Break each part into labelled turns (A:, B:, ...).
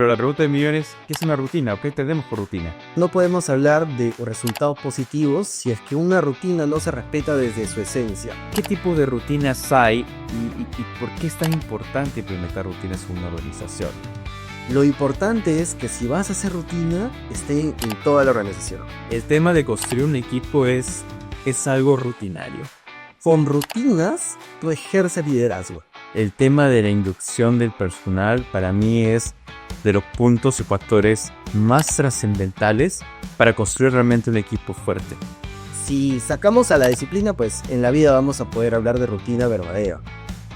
A: la pregunta de millón es, ¿qué es una rutina? ¿O qué entendemos por rutina?
B: No podemos hablar de resultados positivos si es que una rutina no se respeta desde su esencia.
A: ¿Qué tipo de rutinas hay y por qué es tan importante implementar rutinas en una organización?
B: Lo importante es que si vas a hacer rutina, esté en toda la organización.
A: El tema de construir un equipo es algo rutinario.
B: Con rutinas, tú ejerces liderazgo.
A: El tema de la inducción del personal para mí es de los puntos y factores más trascendentales para construir realmente un equipo fuerte.
B: Si sacamos a la disciplina, pues en la vida vamos a poder hablar de rutina verdadera.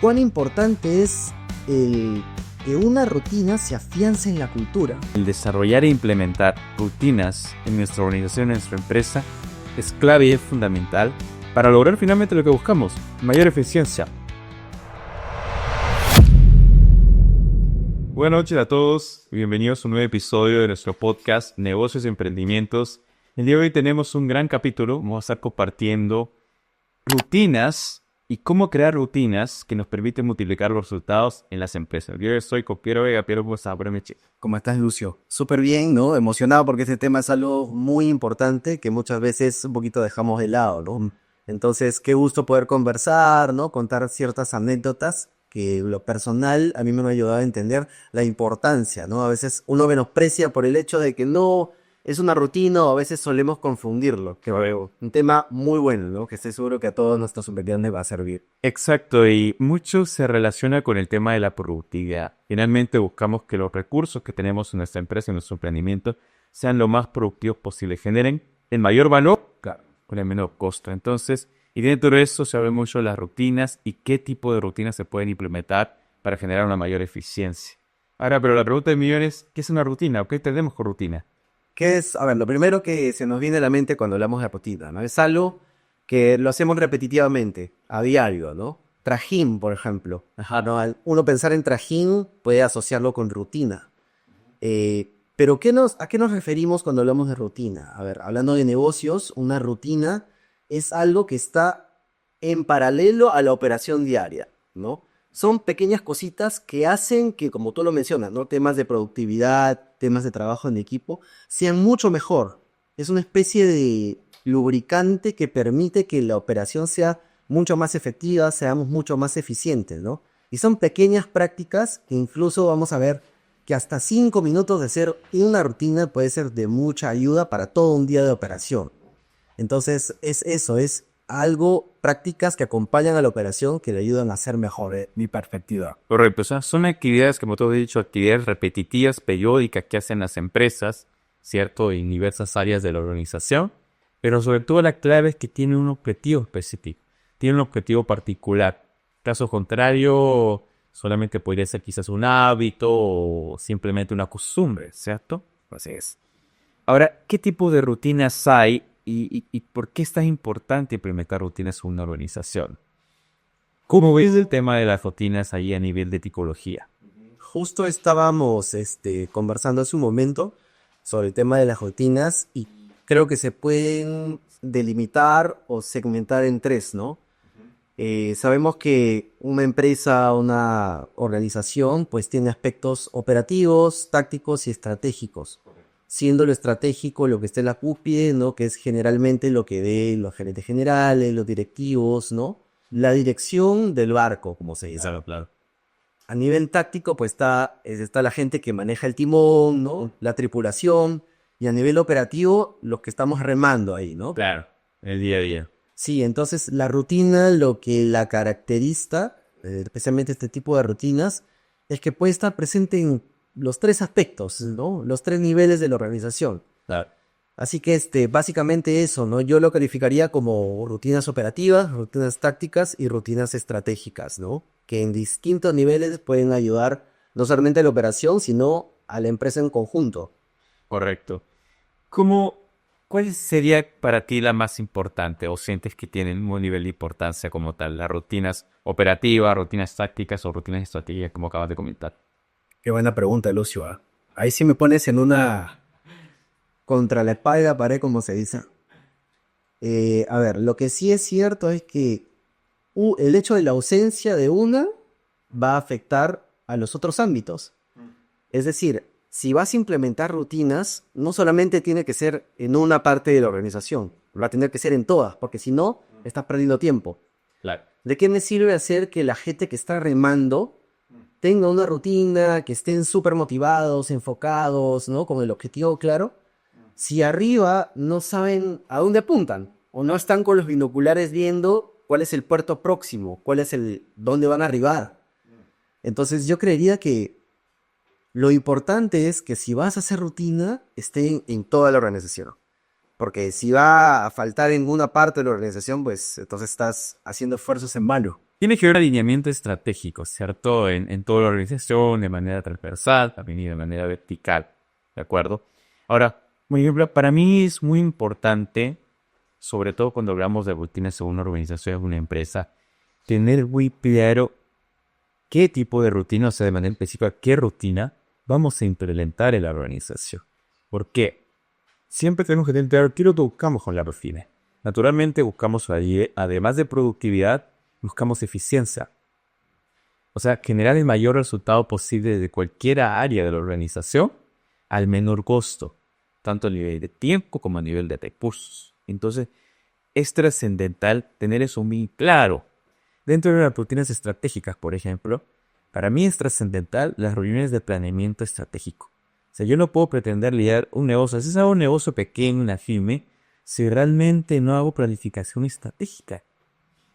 B: ¿Cuán importante es que una rutina se afiance en la cultura?
A: El desarrollar e implementar rutinas en nuestra organización, en nuestra empresa, es clave y es fundamental para lograr finalmente lo que buscamos, mayor eficiencia. Buenas noches a todos y bienvenidos a un nuevo episodio de nuestro podcast Negocios y Emprendimientos. El día de hoy tenemos un gran capítulo. Vamos a estar compartiendo rutinas y cómo crear rutinas que nos permiten multiplicar los resultados en las empresas. Yo estoy con Piero Vega. Piero, ¿cómo estás?
B: ¿Cómo estás, Lucio? Súper bien, ¿no? Emocionado porque este tema es algo muy importante que muchas veces un poquito dejamos de lado, ¿no? Entonces, qué gusto poder conversar, ¿no? Contar ciertas anécdotas que lo personal a mí me ha ayudado a entender la importancia, ¿no? A veces uno menosprecia por el hecho de que no es una rutina o a veces solemos confundirlo. Que un tema muy bueno, ¿no? Que estoy seguro que a todos nuestros estudiantes les va a servir.
A: Exacto, y mucho se relaciona con el tema de la productividad. Finalmente buscamos que los recursos que tenemos en nuestra empresa, en nuestro emprendimiento, sean lo más productivos posible, generen el mayor valor, claro, con el menor costo. Entonces, y dentro de eso se habla mucho de las rutinas y qué tipo de rutinas se pueden implementar para generar una mayor eficiencia. Ahora, pero la pregunta de millones, ¿qué es una rutina? ¿O qué entendemos por rutina?
B: ¿Qué es? A ver, lo primero que se nos viene a la mente cuando hablamos de rutina, ¿no? Es algo que lo hacemos repetitivamente, a diario, ¿no? Trajín, por ejemplo. Ajá, ¿no? Al uno pensar en trajín puede asociarlo con rutina. Pero ¿a qué nos referimos cuando hablamos de rutina? A ver, hablando de negocios, una rutina es algo que está en paralelo a la operación diaria, ¿no? Son pequeñas cositas que hacen que, como tú lo mencionas, ¿no? Temas de productividad, temas de trabajo en equipo, sean mucho mejor. Es una especie de lubricante que permite que la operación sea mucho más efectiva, seamos mucho más eficientes, ¿no? Y son pequeñas prácticas que incluso vamos a ver que hasta 5 minutos de hacer una rutina puede ser de mucha ayuda para todo un día de operación. Entonces es algo, prácticas que acompañan a la operación que le ayudan a hacer mejor mi perspectiva.
A: Correcto, o sea, son actividades, como te he dicho, actividades repetitivas, periódicas que hacen las empresas, ¿cierto? En diversas áreas de la organización, pero sobre todo la clave es que tienen un objetivo específico, tienen un objetivo particular. Caso contrario, solamente podría ser quizás un hábito o simplemente una costumbre, ¿cierto? Así es. Ahora, ¿qué tipo de rutinas hay y por qué es tan importante implementar rutinas en una organización? ¿Cómo ves el tema de las rutinas ahí a nivel de psicología?
B: Justo estábamos conversando hace un momento sobre el tema de las rutinas y creo que se pueden delimitar o segmentar en tres, ¿no? Sabemos que una empresa, una organización, pues tiene aspectos operativos, tácticos y estratégicos. Siendo lo estratégico lo que está en la cúspide, ¿no? Que es generalmente lo que ven los gerentes generales, los directivos, ¿no? La dirección del barco, como se dice.
A: Claro.
B: A nivel táctico, pues está la gente que maneja el timón, ¿no? La tripulación. Y a nivel operativo, los que estamos remando ahí, ¿no?
A: Claro, el día a día.
B: Sí, entonces la rutina, lo que la caracteriza, especialmente este tipo de rutinas, es que puede estar presente en los tres aspectos, ¿no? Los tres niveles de la organización.
A: Claro.
B: Así que básicamente eso, ¿no? Yo lo calificaría como rutinas operativas, rutinas tácticas y rutinas estratégicas, ¿no? Que en distintos niveles pueden ayudar no solamente a la operación, sino a la empresa en conjunto.
A: Correcto. ¿Cuál sería para ti la más importante o sientes que tienen un nivel de importancia como tal? ¿Las rutinas operativas, rutinas tácticas o rutinas estratégicas como acabas de comentar?
B: Qué buena pregunta, Lucio. Ahí sí me pones en una contra la espada y la pared, como se dice. A ver, lo que sí es cierto es que el hecho de la ausencia de una va a afectar a los otros ámbitos. Es decir, si vas a implementar rutinas, no solamente tiene que ser en una parte de la organización, va a tener que ser en todas, porque si no, estás perdiendo tiempo.
A: Claro.
B: ¿De qué me sirve hacer que la gente que está remando tenga una rutina, que estén súper motivados, enfocados, ¿no? Con el objetivo claro, si arriba no saben a dónde apuntan o no están con los binoculares viendo cuál es el puerto próximo, dónde van a arribar? Entonces yo creería que lo importante es que si vas a hacer rutina, esté en toda la organización. Porque si va a faltar en una parte de la organización, pues entonces estás haciendo esfuerzos en vano.
A: Tiene que haber alineamiento estratégico, ¿cierto? En toda la organización, de manera transversal, también y de manera vertical, ¿de acuerdo? Ahora, por ejemplo, para mí es muy importante, sobre todo cuando hablamos de rutinas en una organización, en una empresa, tener muy claro qué tipo de rutina, o sea, de manera específica, qué rutina vamos a implementar en la organización. ¿Por qué? Siempre tenemos que tener claro qué es lo que buscamos con la rutina. Naturalmente buscamos, además de productividad, buscamos eficiencia. O sea, generar el mayor resultado posible de cualquier área de la organización al menor costo, tanto a nivel de tiempo como a nivel de recursos. Entonces, es trascendental tener eso muy claro. Dentro de las rutinas estratégicas, por ejemplo, para mí es trascendental las reuniones de planeamiento estratégico. O sea, yo no puedo pretender liderar un negocio, si es un negocio pequeño, una firme, si realmente no hago planificación estratégica.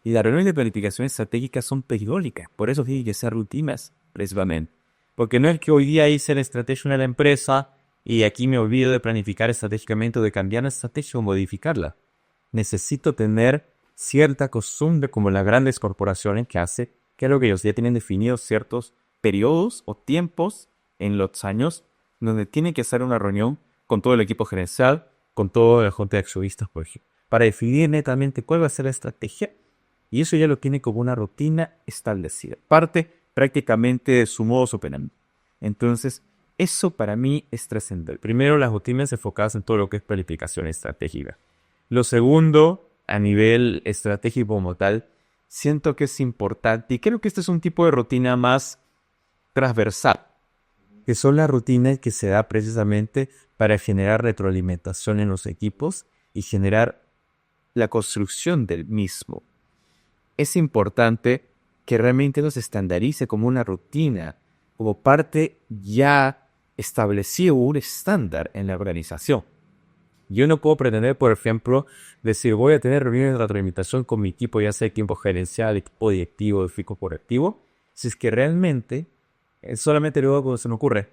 A: Y las reuniones de planificación estratégica son periódicas, por eso tienen que ser rutinas, precisamente. Porque no es que hoy día hice la estrategia de la empresa y aquí me olvido de planificar estratégicamente o de cambiar la estrategia o modificarla. Necesito tener cierta costumbre como las grandes corporaciones que es lo que ellos ya tienen definidos ciertos periodos o tiempos en los años donde tienen que hacer una reunión con todo el equipo gerencial, con todo el junta de accionistas, por ejemplo, para definir netamente cuál va a ser la estrategia. Y eso ya lo tiene como una rutina establecida. Parte prácticamente de su modus operandi. Entonces, eso para mí es trascendental. Primero, las rutinas enfocadas en todo lo que es planificación estratégica. Lo segundo, a nivel estratégico como tal, siento que es importante. Y creo que este es un tipo de rutina más transversal. Que son las rutinas que se da precisamente para generar retroalimentación en los equipos y generar la construcción del mismo. Es importante que realmente nos estandarice como una rutina, como parte ya establecida, un estándar en la organización. Yo no puedo pretender, por ejemplo, decir voy a tener reuniones de retroalimentación con mi equipo, ya sea equipo gerencial, equipo directivo, equipo correctivo, si es que realmente solamente luego cuando se me ocurre.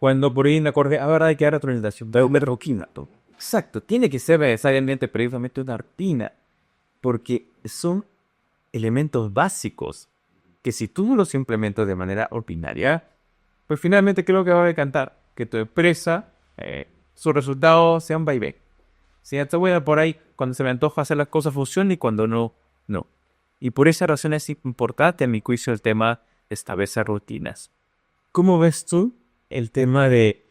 A: Cuando por ahí me acordé, ahora hay que dar retroalimentación, de una rutina. Exacto, tiene que ser necesariamente precisamente una rutina, porque son elementos básicos que si tú no los implementas de manera ordinaria, pues finalmente creo que va a decantar que tu empresa, sus resultados sean vaivén. Si está buena por ahí, cuando se me antoja hacer las cosas funcionan y cuando no, no. Y por esa razón es importante a mi juicio el tema de establecer rutinas. ¿Cómo ves tú el tema de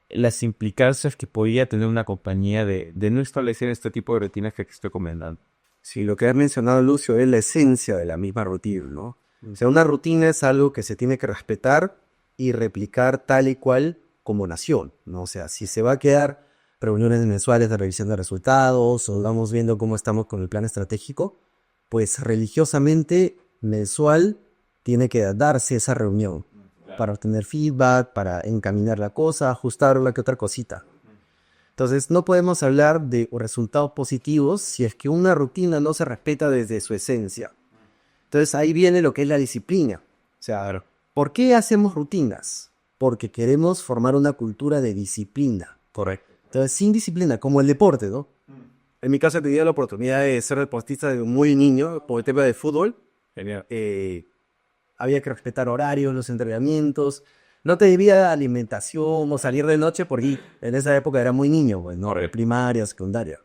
A: las implicancias que podría tener una compañía de no establecer este tipo de rutinas que estoy comentando?
B: Sí, lo que has mencionado, Lucio, es la esencia de la misma rutina, ¿no? O sea, una rutina es algo que se tiene que respetar y replicar tal y cual como nación, ¿no? O sea, si se va a quedar reuniones mensuales de revisión de resultados o vamos viendo cómo estamos con el plan estratégico, pues religiosamente mensual tiene que darse esa reunión para obtener feedback, para encaminar la cosa, ajustar una que otra cosita. Entonces, no podemos hablar de resultados positivos si es que una rutina no se respeta desde su esencia. Entonces, ahí viene lo que es la disciplina. O sea, ¿por qué hacemos rutinas? Porque queremos formar una cultura de disciplina.
A: Correcto.
B: Entonces, sin disciplina, como el deporte, ¿no? En mi caso, he tenido la oportunidad de ser deportista desde muy niño, por el tema de fútbol.
A: Genial.
B: Había que respetar horarios, los entrenamientos. No te debía alimentación o salir de noche porque en esa época era muy niño, pues, ¿no? Primaria, secundaria.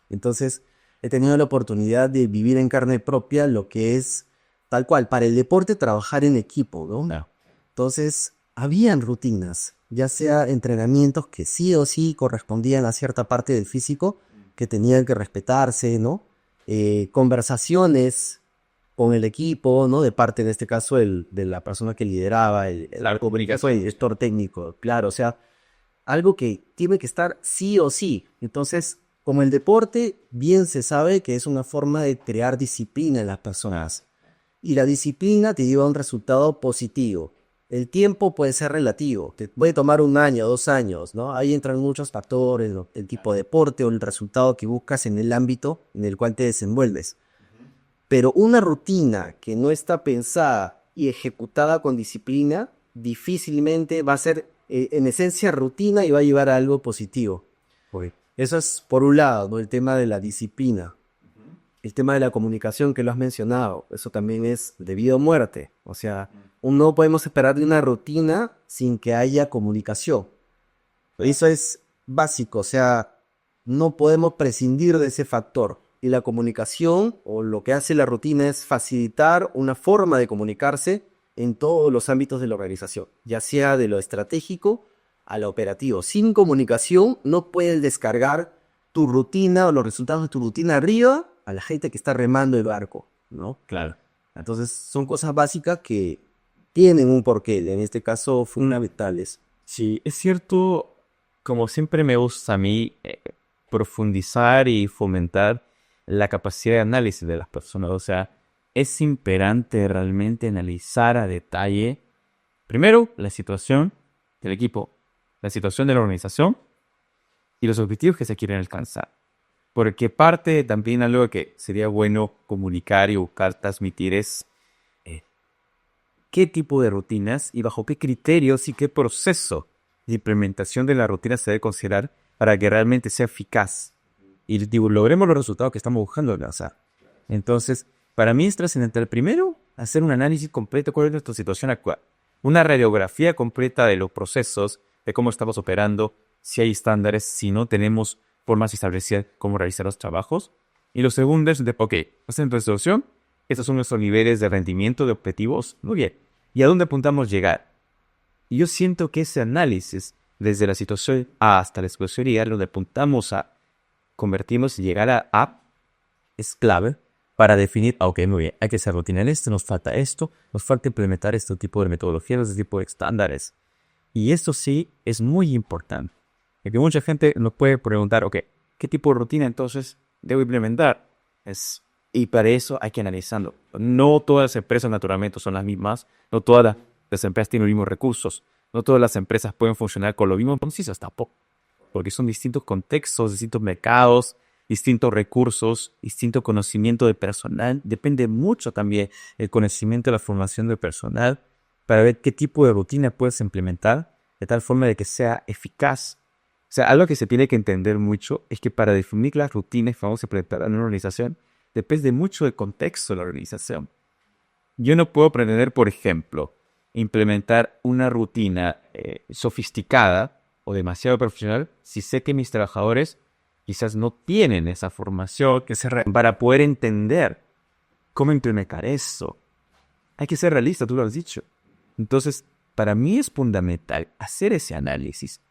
B: Entonces, he tenido la oportunidad de vivir en carne propia lo que es tal cual, para el deporte trabajar en equipo, ¿no?
A: No.
B: Entonces, habían rutinas, ya sea entrenamientos que sí o sí correspondían a cierta parte del físico, que tenían que respetarse, ¿no? Conversaciones con el equipo, ¿no? De parte, en este caso, de la persona que lideraba,
A: La comunicación.
B: el gestor técnico, claro, o sea, algo que tiene que estar sí o sí. Entonces, como el deporte, bien se sabe que es una forma de crear disciplina en las personas. Y la disciplina te lleva a un resultado positivo. El tiempo puede ser relativo, te puede tomar 1 año, 2 años, ¿no? Ahí entran muchos factores, ¿no? El tipo de deporte o el resultado que buscas en el ámbito en el cual te desenvuelves. Pero una rutina que no está pensada y ejecutada con disciplina, difícilmente va a ser, en esencia, rutina y va a llevar a algo positivo. Eso es por un lado, ¿no? El tema de la disciplina. El tema de la comunicación que lo has mencionado, eso también es de vida o muerte. O sea, no podemos esperar de una rutina sin que haya comunicación. Eso es básico, o sea, no podemos prescindir de ese factor. Y la comunicación, o lo que hace la rutina, es facilitar una forma de comunicarse en todos los ámbitos de la organización, ya sea de lo estratégico a lo operativo. Sin comunicación no puedes descargar tu rutina o los resultados de tu rutina arriba a la gente que está remando el barco, ¿no?
A: Claro.
B: Entonces son cosas básicas que tienen un porqué, en este caso fundamentales.
A: Sí, es cierto, como siempre me gusta a mí profundizar y fomentar la capacidad de análisis de las personas. O sea, es imperante realmente analizar a detalle, primero, la situación del equipo, la situación de la organización y los objetivos que se quieren alcanzar. Porque parte también algo que sería bueno comunicar y buscar transmitir es qué tipo de rutinas y bajo qué criterios y qué proceso de implementación de la rutina se debe considerar para que realmente sea eficaz y digo, logremos los resultados que estamos buscando alcanzar. Entonces, para mí es trascendental primero hacer un análisis completo de cuál es nuestra situación actual, una radiografía completa de los procesos, de cómo estamos operando, si hay estándares, si no tenemos formas establecidas cómo realizar los trabajos. Y lo segundo es de, ok, esta es nuestra situación, estos son nuestros niveles de rendimiento, de objetivos, muy bien. ¿Y a dónde apuntamos llegar? Y yo siento que ese análisis, desde la situación A hasta la situación Y, donde apuntamos a convertirnos y llegar a A, es clave para definir, ok, muy bien, hay que hacer rutina en esto, nos falta implementar este tipo de metodologías, este tipo de estándares. Y esto sí es muy importante. Porque mucha gente nos puede preguntar, ok, ¿qué tipo de rutina entonces debo implementar? Y para eso hay que analizarlo. No todas las empresas naturalmente son las mismas, no todas las empresas tienen los mismos recursos, no todas las empresas pueden funcionar con los mismos procesos tampoco, porque son distintos contextos, distintos mercados, distintos recursos, distinto conocimiento de personal. Depende mucho también el conocimiento de la formación del personal para ver qué tipo de rutina puedes implementar de tal forma de que sea eficaz. O sea, algo que se tiene que entender mucho es que para definir las rutinas que vamos a implementar en una organización depende mucho del contexto de la organización. Yo no puedo pretender, por ejemplo, implementar una rutina sofisticada o demasiado profesional si sé que mis trabajadores quizás no tienen esa formación para poder entender cómo implementar eso. Hay que ser realista, tú lo has dicho. Entonces, para mí es fundamental hacer ese análisis,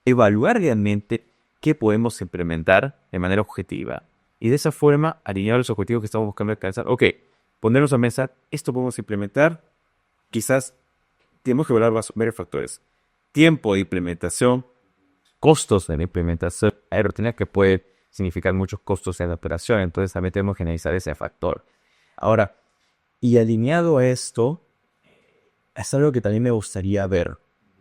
A: evaluar realmente qué podemos implementar de manera objetiva y de esa forma alinear los objetivos que estamos buscando alcanzar. Ok, ponernos a pensar, esto podemos implementar, quizás tenemos que evaluar varios factores. Tiempo de implementación, costos de la implementación. Hay rutinas que puede significar muchos costos en la operación, entonces también tenemos que analizar ese factor. Ahora, y alineado a esto, es algo que también me gustaría ver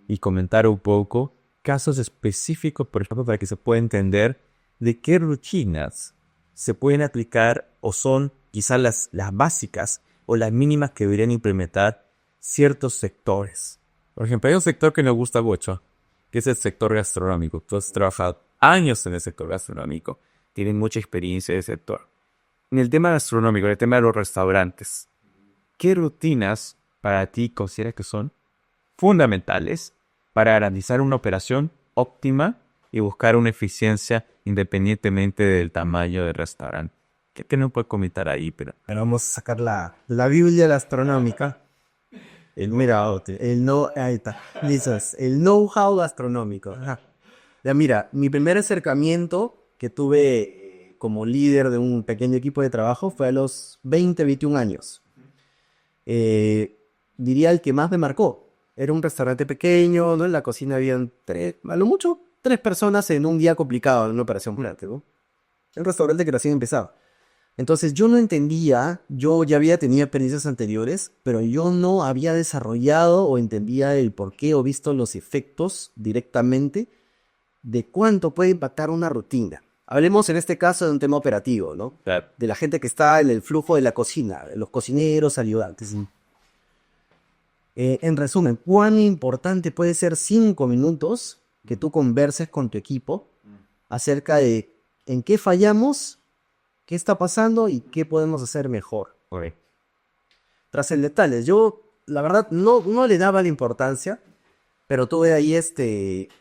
A: y comentar un poco, casos específicos, por ejemplo, para que se pueda entender de qué rutinas se pueden aplicar o son quizás las básicas o las mínimas que deberían implementar ciertos sectores. Por ejemplo, hay un sector que nos gusta mucho, que es el sector gastronómico. Tú has trabajado años en el sector gastronómico, tienes mucha experiencia en el sector. En el tema gastronómico, en el tema de los restaurantes, ¿qué rutinas para ti consideras que son fundamentales para garantizar una operación óptima y buscar una eficiencia independientemente del tamaño del restaurante? ¿Qué no puedes comentar ahí? Pero
B: Ahora vamos a sacar la Biblia gastronómica. Ahí está. Dices, el know-how gastronómico. Ajá. Ya mira, mi primer acercamiento que tuve como líder de un pequeño equipo de trabajo fue a los 20, 21 años. diría el que más me marcó. Era un restaurante pequeño, ¿no? En la cocina habían a lo mucho, 3 personas en un día complicado, en una operación fuerte, ¿no? El restaurante que recién empezaba. Entonces yo no entendía, yo ya había tenido experiencias anteriores, pero yo no había desarrollado o entendía el porqué o visto los efectos directamente de cuánto puede impactar una rutina. Hablemos en este caso de un tema operativo, ¿no?
A: Claro.
B: De la gente que está en el flujo de la cocina, de los cocineros, ayudantes. En resumen, ¿cuán importante puede ser 5 minutos que tú converses con tu equipo acerca de en qué fallamos, qué está pasando y qué podemos hacer mejor?
A: Ok.
B: Tras el detalle, yo la verdad no le daba la importancia, pero tuve ahí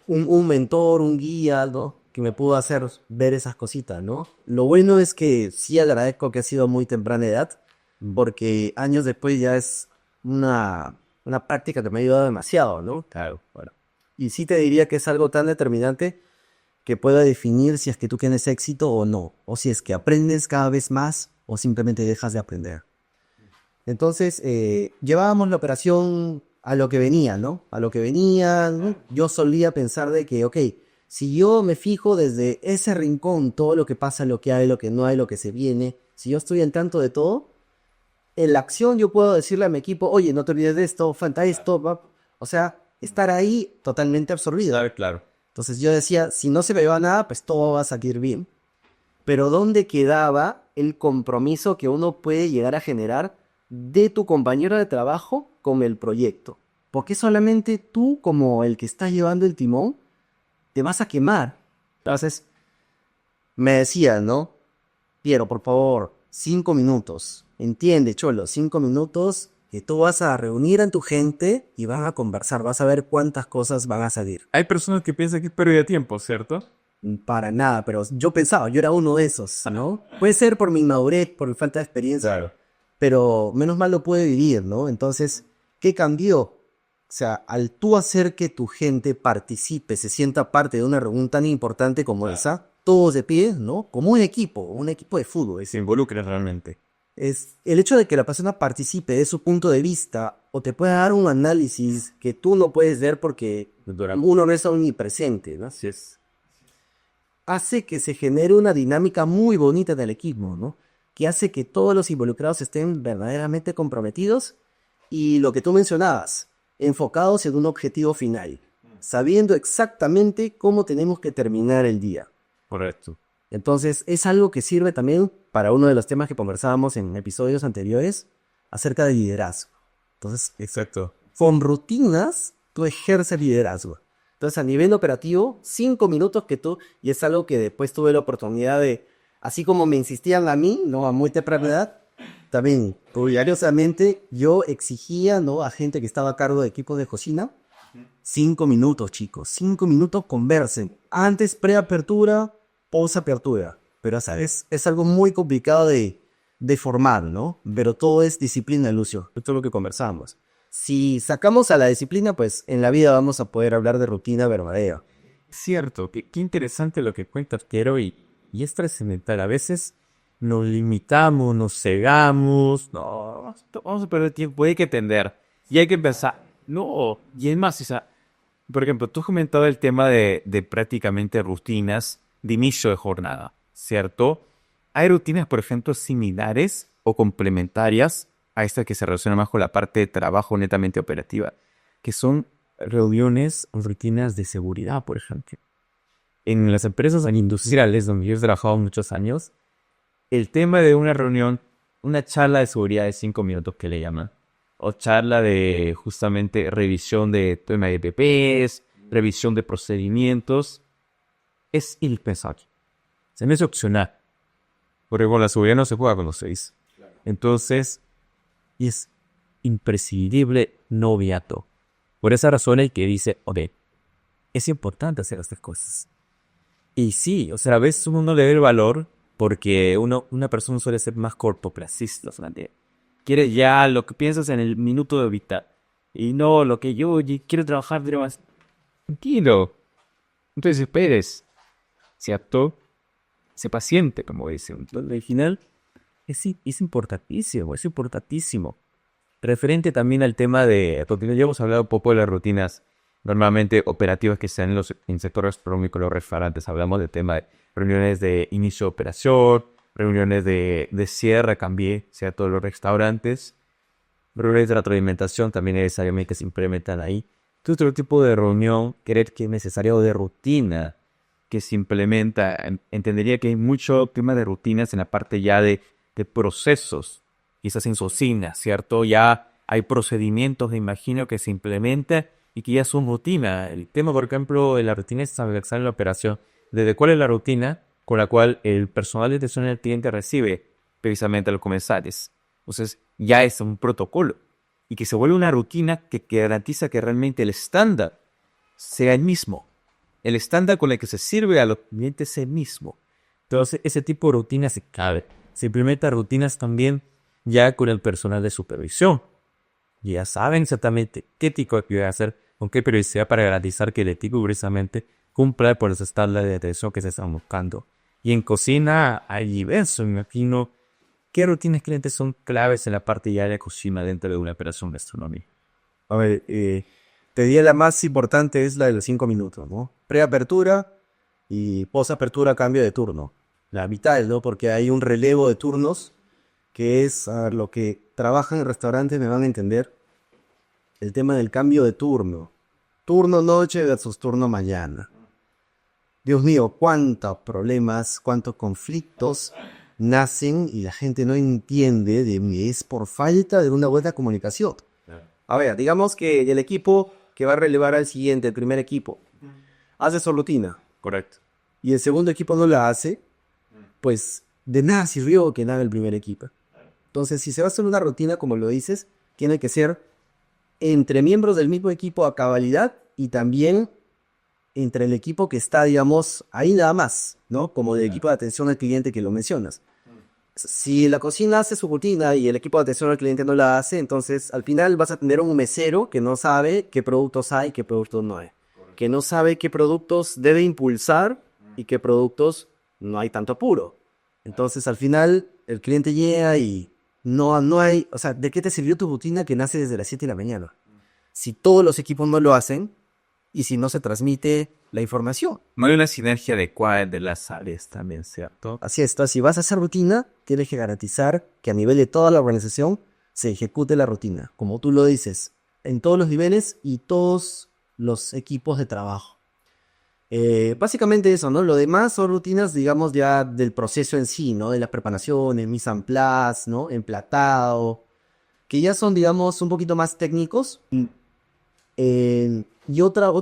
B: un mentor, un guía, ¿no? Que me pudo hacer ver esas cositas, ¿no? Lo bueno es que sí agradezco que ha sido muy temprana edad, porque años después ya es una práctica que me ha ayudado demasiado, ¿no?
A: Claro, bueno.
B: Y sí te diría que es algo tan determinante que pueda definir si es que tú tienes éxito o no, o si es que aprendes cada vez más o simplemente dejas de aprender. Entonces, llevábamos la operación a lo que venía, ¿no? A lo que venía, ¿no? Yo solía pensar de que, ok, si yo me fijo desde ese rincón, todo lo que pasa, lo que hay, lo que no hay, lo que se viene, si yo estoy al tanto de todo, en la acción yo puedo decirle a mi equipo, oye, no te olvides de esto, falta esto, o sea, estar ahí totalmente absorbido.
A: Claro.
B: Entonces yo decía, si no se me va nada, pues todo va a salir bien. Pero ¿dónde quedaba el compromiso que uno puede llegar a generar de tu compañero de trabajo con el proyecto? Porque solamente tú, como el que está llevando el timón, te vas a quemar. Entonces, me decía, ¿no? Piero, por favor, 5 minutos. Entiende, Cholo, 5 minutos que tú vas a reunir a tu gente y van a conversar. Vas a ver cuántas cosas van a salir.
A: Hay personas que piensan que es pérdida de tiempo, ¿cierto?
B: Para nada, pero yo pensaba, yo era uno de esos, ¿no? Puede ser por mi inmadurez, por mi falta de experiencia,
A: Claro.
B: pero menos mal lo pude vivir, ¿no? Entonces, ¿qué cambió? O sea, al tú hacer que tu gente participe, se sienta parte de una reunión tan importante como esa, todos de pie, ¿no? Como un equipo de fútbol.
A: Se involucra realmente.
B: Es el hecho de que la persona participe de su punto de vista o te pueda dar un análisis que tú no puedes ver porque uno no es omnipresente, ¿no?
A: Así es.
B: Hace que se genere una dinámica muy bonita del equipo, ¿no? Que hace que todos los involucrados estén verdaderamente comprometidos y lo que tú mencionabas, enfocados en un objetivo final, sabiendo exactamente cómo tenemos que terminar el día.
A: Correcto.
B: Entonces, es algo que sirve también para uno de los temas que conversábamos en episodios anteriores acerca de liderazgo. Entonces,
A: Exacto.
B: con rutinas, tú ejerces liderazgo. Entonces, a nivel operativo, 5 minutos que tú, y es algo que después tuve la oportunidad de, así como me insistían a mí, ¿no? A muy temprana edad, también, curiosamente, yo exigía, ¿no? A gente que estaba a cargo de equipos de cocina, 5 minutos, chicos, 5 minutos conversen. Antes preapertura, posapertura. Pero, ¿sabes? Es algo muy complicado de formar, ¿no? Pero todo es disciplina, Lucio. Esto es lo que conversamos. Si sacamos a la disciplina, pues en la vida vamos a poder hablar de rutina verdadera.
A: Cierto, qué interesante lo que cuentas, Piero, y es trascendental. A veces nos limitamos, nos cegamos, no, vamos a perder tiempo, hay que entender. Y hay que pensar, no, y es más, o sea, por ejemplo, tú has comentado el tema de prácticamente rutinas de inicio de jornada, ¿cierto? Hay rutinas, por ejemplo, similares o complementarias a estas que se relacionan más con la parte de trabajo netamente operativa, que son reuniones o rutinas de seguridad, por ejemplo. En las empresas industriales donde yo he trabajado muchos años, el tema de una reunión, una charla de seguridad de 5 minutos que le llaman, o charla de justamente revisión de tema de PPs, revisión de procedimientos, es indispensable. Se me hace opcional, porque con la seguridad no se juega con los 6. Entonces, es imprescindible noviato. Por esa razón hay que dice, ok, es importante hacer estas cosas. Y sí, o sea, a veces uno no le da el valor porque una persona suele ser más cortoplacista. O sea, quiere ya lo que piensas en el minuto de ahorita. Y no lo que yo quiero trabajar de más. Tranquilo. Entonces esperes. ¿Cierto? Sé paciente, como dice. Entonces, al final, es importantísimo, es importantísimo. Referente también al tema de, porque ya hemos hablado un poco de las rutinas normalmente operativas que se dan en sector gastronómico, los restaurantes. Hablamos del tema de reuniones de inicio de operación, reuniones de cierre también, sea todos los restaurantes, reuniones de retroalimentación también necesariamente se implementan ahí. Entonces, otro tipo de reunión, creer que es necesario de rutina que se implementa, entendería que hay mucho tema de rutinas en la parte ya de procesos, quizás en cocina, ¿cierto? Ya hay procedimientos, me imagino, que se implementan y que ya son rutina. El tema, por ejemplo, de la rutina es transversal en la operación. ¿Desde cuál es la rutina con la cual el personal de atención al cliente recibe precisamente a los comensales? Entonces, ya es un protocolo y que se vuelve una rutina que garantiza que realmente el estándar sea el mismo. El estándar con el que se sirve a los clientes es el mismo. Entonces, ese tipo de rutinas se cabe. Se implementa rutinas también ya con el personal de supervisión. Ya saben exactamente qué tipo de actividad hacer, con qué periodicidad para garantizar que el equipo precisamente cumpla por los estándares de atención que se están buscando. Y en cocina hay diversos, me imagino, qué rutinas clientes son claves en la parte ya de la cocina dentro de una operación gastronómica.
B: A ver, te diría la más importante es la de los 5 minutos, ¿no? Preapertura y posapertura, cambio de turno. La vital, ¿no? Porque hay un relevo de turnos que es lo que trabajan en restaurantes me van a entender. El tema del cambio de turno. Turno noche versus turno mañana. Dios mío, cuántos problemas, cuántos conflictos nacen y la gente no entiende es por falta de una buena comunicación. A ver, digamos que el equipo que va a relevar al siguiente, el primer equipo, hace su rutina.
A: Correcto.
B: Y el segundo equipo no la hace, pues de nada sirvió que nada el primer equipo. Entonces, si se va a hacer una rutina, como lo dices, tiene que ser entre miembros del mismo equipo a cabalidad y también entre el equipo que está, digamos, ahí nada más, ¿no? Como del equipo de atención al cliente que lo mencionas. Si la cocina hace su rutina y el equipo de atención al cliente no la hace, entonces al final vas a tener un mesero que no sabe qué productos hay y qué productos no hay. Que no sabe qué productos debe impulsar y qué productos no hay tanto apuro. Entonces al final el cliente llega y no hay, o sea, ¿de qué te sirvió tu rutina que nace desde las 7 de la mañana? Si todos los equipos no lo hacen y si no se transmite la información.
A: No hay una sinergia adecuada de las áreas también, ¿cierto?
B: Así es, entonces, si vas a hacer rutina, tienes que garantizar que a nivel de toda la organización se ejecute la rutina, como tú lo dices, en todos los niveles y todos los equipos de trabajo. Básicamente eso, ¿no? Lo demás son rutinas, digamos, ya del proceso en sí, ¿no? De la preparación, el mise en place, ¿no? Emplatado, que ya son, digamos, un poquito más técnicos. Y otra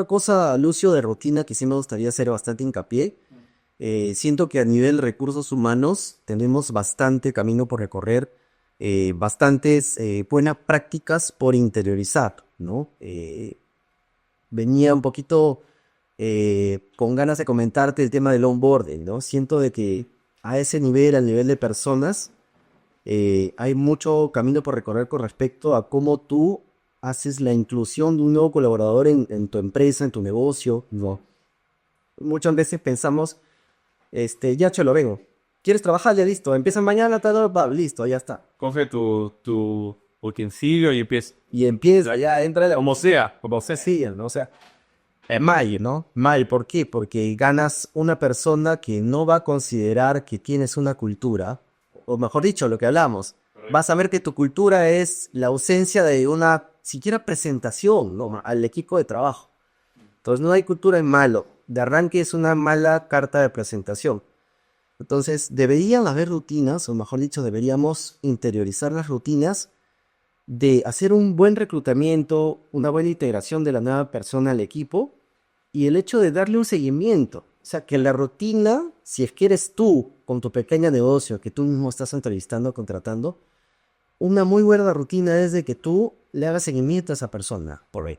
B: cosa, Lucio, de rutina que sí me gustaría hacer bastante hincapié. Siento que a nivel recursos humanos tenemos bastante camino por recorrer, bastantes buenas prácticas por interiorizar, ¿no? Venía un poquito con ganas de comentarte el tema del onboarding, ¿no? Siento de que a ese nivel, al nivel de personas, hay mucho camino por recorrer con respecto a cómo tú haces la inclusión de un nuevo colaborador en tu empresa, en tu negocio, ¿no? Muchas veces pensamos, ya lo vengo. ¿Quieres trabajar? Ya listo. Empieza mañana, listo, ya está.
A: Coge tu utensilio y empieza.
B: Y empieza, ya entra,
A: Como sea.
B: sí, ¿no? O sea, mal, ¿no? Mal, ¿por qué? Porque ganas una persona que no va a considerar que tienes una cultura, o mejor dicho, lo que hablamos. Vas a ver que tu cultura es la ausencia de una siquiera presentación, ¿no? Al equipo de trabajo. Entonces no hay cultura en malo. De arranque es una mala carta de presentación. Entonces deberían haber rutinas, o mejor dicho, deberíamos interiorizar las rutinas de hacer un buen reclutamiento, una buena integración de la nueva persona al equipo y el hecho de darle un seguimiento. O sea, que la rutina, si es que eres tú con tu pequeño negocio que tú mismo estás entrevistando, contratando, una muy buena rutina es de que tú le hagas seguimiento a esa persona. Por ahí.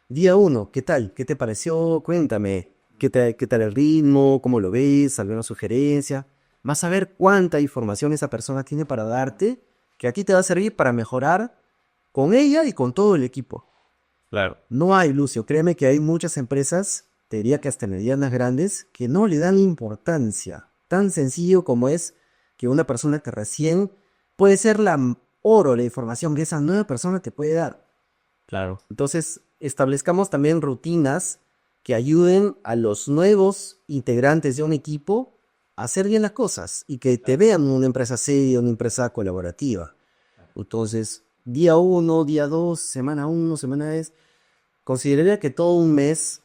B: Día 1, ¿qué tal? ¿Qué te pareció? Cuéntame. ¿Qué tal el ritmo? ¿Cómo lo ves? ¿Alguna sugerencia? Vas a ver cuánta información esa persona tiene para darte, que a ti te va a servir para mejorar con ella y con todo el equipo.
A: Claro.
B: No hay, Lucio, créeme que hay muchas empresas, te diría que hasta medianas grandes, que no le dan importancia. Tan sencillo como es que una persona que recién puede ser la oro la información que esa nueva persona te puede dar.
A: Claro.
B: Entonces, establezcamos también rutinas que ayuden a los nuevos integrantes de un equipo a hacer bien las cosas y que te vean una empresa seria, una empresa colaborativa. Entonces, día 1, día 2, semana 1, semana 10, consideraría que todo un mes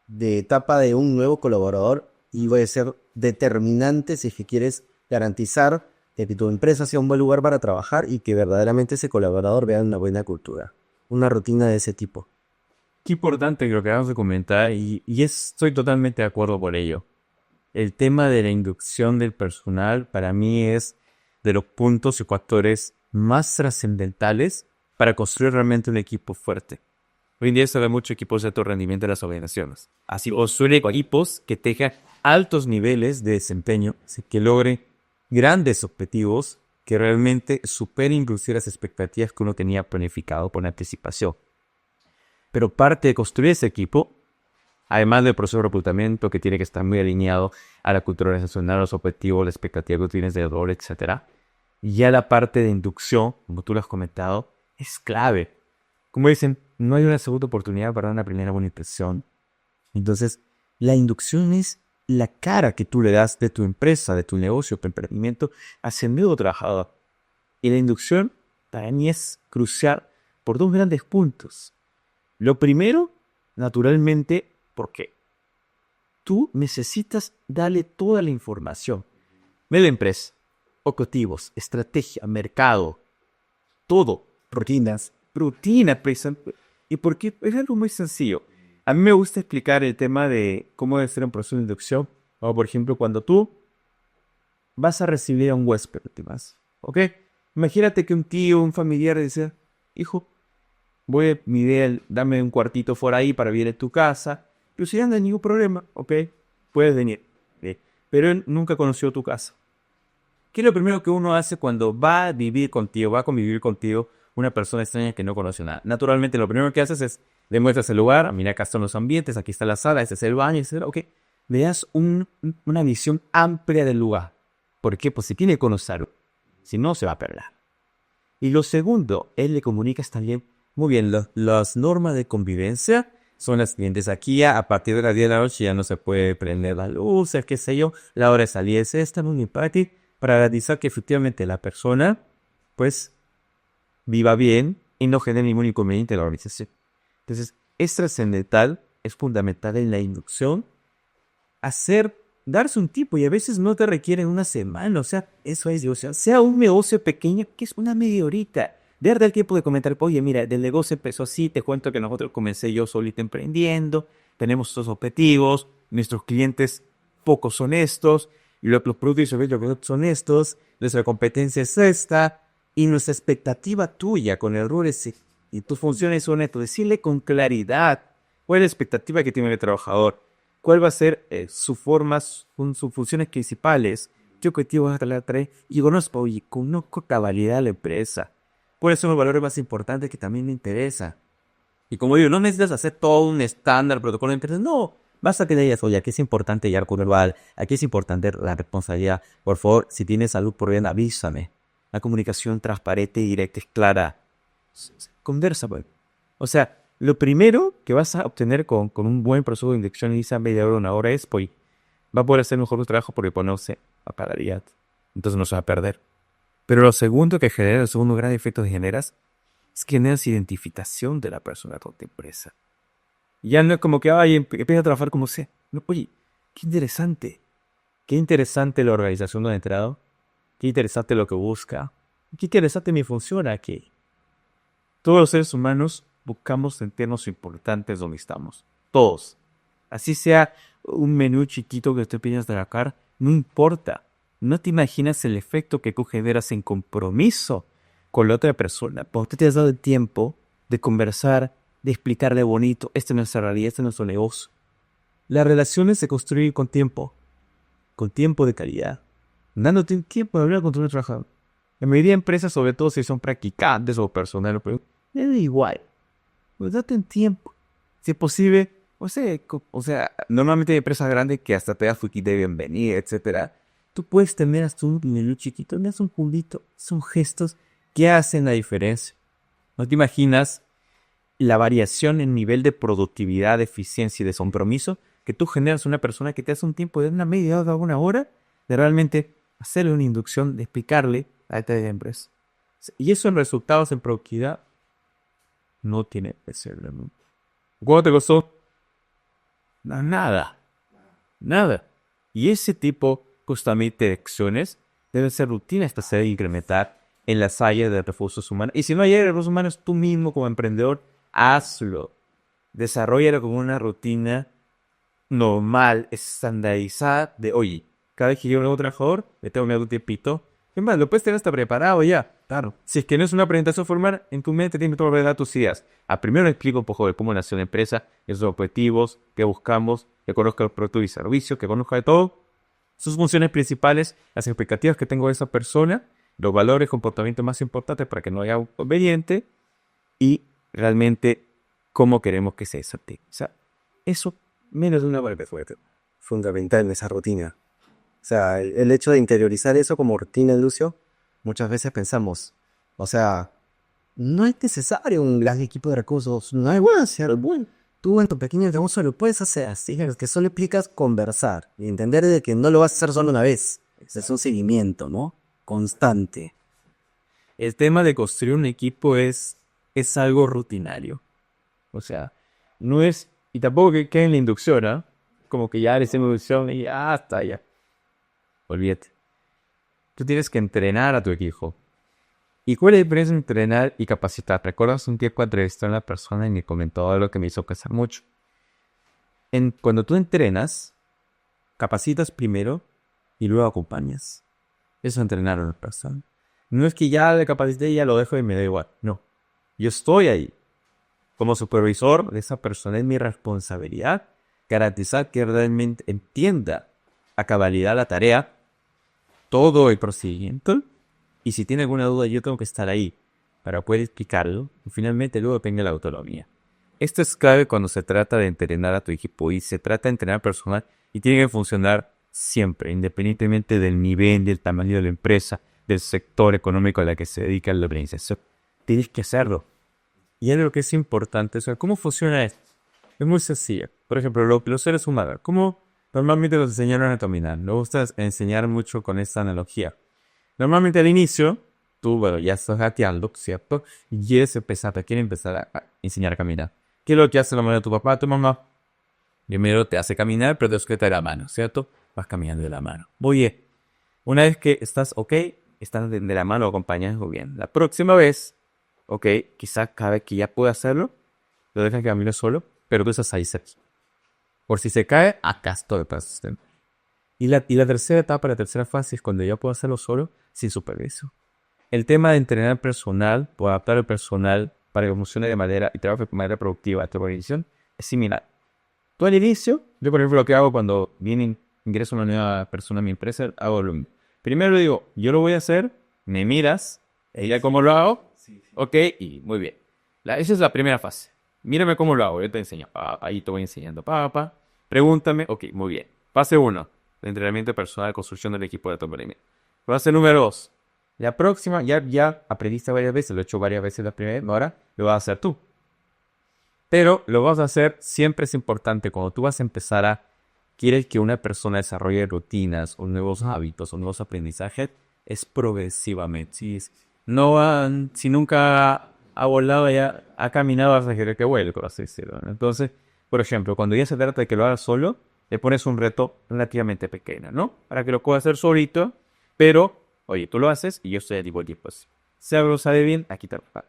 B: de etapa de un nuevo colaborador iba a ser determinante si es que quieres garantizar que tu empresa sea un buen lugar para trabajar y que verdaderamente ese colaborador vea una buena cultura, una rutina de ese tipo.
A: Qué importante lo que acabas de comentar y estoy totalmente de acuerdo por ello. El tema de la inducción del personal para mí es de los puntos y factores más trascendentales para construir realmente un equipo fuerte. Hoy en día se ve mucho equipos de alto rendimiento en las organizaciones. Así construir equipos que tengan altos niveles de desempeño, así que logren grandes objetivos que realmente superen inclusive las expectativas que uno tenía planificado por anticipación. Pero parte de construir ese equipo, además del proceso de reclutamiento que tiene que estar muy alineado a la cultura organizacional, los objetivos, la expectativa que tienes del rol, etc. Y ya la parte de inducción, como tú lo has comentado, es clave. Como dicen, no hay una segunda oportunidad para dar una primera buena impresión. Entonces, la inducción es la cara que tú le das de tu empresa, de tu negocio, tu emprendimiento, hacia el nuevo trabajador. Y la inducción para mí es crucial por dos grandes puntos. Lo primero, naturalmente, porque tú necesitas darle toda la información de la empresa, objetivos, estrategia, mercado, todo,
B: Rutinas.
A: rutina, y porque es algo muy sencillo. A mí me gusta explicar el tema de cómo debe ser un proceso de inducción, o por ejemplo, cuando tú vas a recibir a un huésped, ¿ok? Imagínate que un tío, un familiar dice, hijo, Miguel, dame un cuartito por ahí para vivir en tu casa. Pero si no hay ningún problema, ok, puedes venir. ¿Sí? Pero él nunca conoció tu casa. ¿Qué es lo primero que uno hace cuando va a vivir contigo, va a convivir contigo una persona extraña que no conoce nada? Naturalmente, lo primero que haces es le muestras el lugar, mira, acá están los ambientes, aquí está la sala, este es el baño, etc. Ok, le das una visión amplia del lugar. ¿Por qué? Pues si tiene que conocerlo. Si no, se va a perder. Y lo segundo, él le comunicas también, muy bien, las normas de convivencia son las siguientes. Aquí a partir de las 10 de la noche ya no se puede prender la luz, qué sé yo, la hora de salir es esta, muy party, para garantizar que efectivamente la persona, pues, viva bien y no genere ningún inconveniente en la organización. Entonces, es trascendental, es fundamental en la inducción, darse un tiempo y a veces no te requieren una semana, o sea, eso es, o sea un negocio pequeño que es una media horita. Darte el tiempo de comentar, oye, mira, el negocio empezó así, te cuento que nosotros comencé yo solito emprendiendo, tenemos estos objetivos, nuestros clientes pocos son estos, y los productos y servicios son estos, nuestra competencia es esta, y nuestra expectativa tuya con el rol es, y tus funciones son esto, decirle con claridad cuál es la expectativa que tiene el trabajador, cuál va a ser sus funciones principales, qué objetivos vas a traer, y conozco cabalidad la empresa. ¿Cuáles son los valores más importantes que también me interesa? Y como digo, no necesitas hacer todo un estándar, protocolo de empresa. No, basta que le digas, oye, aquí es importante llegar con el val, aquí es importante la responsabilidad. Por favor, si tienes salud por bien, avísame. La comunicación transparente, directa, es clara. Conversa, pues. O sea, lo primero que vas a obtener con un buen proceso de inducción y esa media hora, una hora es, pues, va a poder hacer mejor tu trabajo porque ponerse a cada día. Entonces no se va a perder. Pero lo segundo que genera, el segundo gran efecto que generas, es que generas identificación de la persona con tu empresa. Ya no es como que, ay, empieza a trabajar como sea. No, oye, qué interesante. Qué interesante la organización donde he entrado. Qué interesante lo que busca. Qué interesante mi función aquí. Todos los seres humanos buscamos sentirnos importantes donde estamos. Todos. Así sea un menú chiquito que te pidas de la cara, no importa. No te imaginas el efecto que tú generas en compromiso con la otra persona. Porque te has dado el tiempo de conversar, de explicarle bonito, esta es nuestra realidad, este es nuestro negocio. Las relaciones se construyen con tiempo de calidad, dándote un tiempo de hablar con tu trabajador. La mayoría de empresas, sobre todo si son practicantes o personal, pero le da igual. Pues date un tiempo. Si es posible, o sea, normalmente hay empresas grandes que hasta te das fuki de bienvenida, etcétera. Tú puedes tener hasta un menú chiquito, me das un puntito, son gestos ¿Qué hacen la diferencia? ¿No te imaginas la variación en nivel de productividad, de eficiencia y de compromiso que tú generas una persona que te hace un tiempo de una media hora o una hora de realmente hacerle una inducción, de explicarle a esta empresa? Y eso en resultados en productividad no tiene precio, ¿no? ¿Cuánto te costó? No, nada. Nada. Y ese tipo justamente de acciones deben ser rutinas que se deben incrementar en las áreas de recursos humanos. Y si no hay áreas de recursos humanos, tú mismo como emprendedor, hazlo. Desarrollalo como una rutina normal, estandarizada de, oye, cada vez que llego a un nuevo trabajador, le tengo que dar un tiempito. Es más, lo puedes tener hasta preparado ya. Claro. Si es que no es una presentación formal, en tu mente tienes que dar tus ideas. Primero le explico un poco de cómo nació la empresa, esos objetivos, qué buscamos, que conozca los productos y servicios, que conozca de todo, sus funciones principales, las expectativas que tengo de esa persona, los valores, comportamientos más importantes para que no haya un inconveniente y realmente cómo queremos que se desarrolle. O sea, eso menos de una hora fue
B: Fundamental en esa rutina. O sea, el hecho de interiorizar eso como rutina, Lucio, muchas veces pensamos, o sea, no es necesario un gran equipo de recursos, no hay bueno hacer bueno. Tú en tu pequeño negocio lo puedes hacer así, es que solo implicas conversar y entender de que no lo vas a hacer solo una vez. Es un seguimiento, ¿no? Constante.
A: El tema de construir un equipo es algo rutinario. O sea, no es, y tampoco que quede en la inducción, ¿ah? Como que ya le hicimos inducción y ya está, ya. Olvídate. Tú tienes que entrenar a tu equipo. ¿Y cuál es la diferencia entre entrenar y capacitar? ¿Recuerdas un tiempo entrevisté a una persona y me comentó algo que me hizo pensar mucho? Cuando tú entrenas, capacitas primero y luego acompañas. Eso es entrenar a una persona. No es que ya le capacité y ya lo dejo y me da igual. No. Yo estoy ahí. Como supervisor de esa persona es mi responsabilidad garantizar que realmente entienda a cabalidad la tarea, todo el procedimiento. Y si tiene alguna duda, yo tengo que estar ahí para poder explicarlo y finalmente luego tenga la autonomía. Esto es clave cuando se trata de entrenar a tu equipo y se trata de entrenar personal y tiene que funcionar siempre, independientemente del nivel, del tamaño de la empresa, del sector económico a la que se dedica la organización. Tienes que hacerlo. Y es lo que es importante. O sea, ¿cómo funciona esto? Es muy sencillo. Por ejemplo, los seres humanos. ¿Cómo normalmente nos enseñaron a caminar? Me gusta enseñar mucho con esta analogía. Normalmente al inicio, tú, bueno, ya estás gateando, ¿cierto? Y quieres empezar a enseñar a caminar. ¿Qué es lo que hace la mamá de tu papá, tu mamá? Primero te hace caminar, pero te sujeta de la mano, ¿cierto? Vas caminando de la mano. Muy bien. Una vez que estás ok, estás de la mano, acompañas muy bien. La próxima vez, ok, quizás cada vez que ya pueda hacerlo, lo dejas que camine solo, pero tú estás ahí cerca. Por si se cae, acá estoy para sostener. Y la tercera etapa, la tercera fase es cuando ya puedo hacerlo solo, sin supervisión. El tema de entrenar personal o adaptar el personal para que funcione de manera y trabaje de manera productiva a tu organización es similar. Tú al inicio, yo por ejemplo lo que hago cuando ingresa una nueva persona a mi empresa, hago lo mismo. Primero le digo, yo lo voy a hacer, me miras, ella cómo lo hago, sí. Ok, y muy bien. Esa es la primera fase. Mírame cómo lo hago, yo te enseño. Ahí te voy enseñando. Pregúntame, ok, muy bien. Fase 1. Entrenamiento personal, construcción del equipo de tu emprendimiento. Fase número 2. La próxima, ya aprendiste varias veces, lo he hecho varias veces la primera vez, ahora lo vas a hacer tú. Pero lo vas a hacer, siempre es importante, cuando tú vas a empezar quieres que una persona desarrolle rutinas o nuevos hábitos o nuevos aprendizajes, es progresivamente. Si nunca ha volado, ya ha caminado, vas a querer que vuelva, por así decirlo. Entonces, por ejemplo, cuando ya se trata de que lo hagas solo, le pones un reto relativamente pequeño, ¿no? Para que lo pueda hacer solito, pero, oye, tú lo haces y yo estoy a tipo pues. Si algo sabe bien, aquí te lo pago.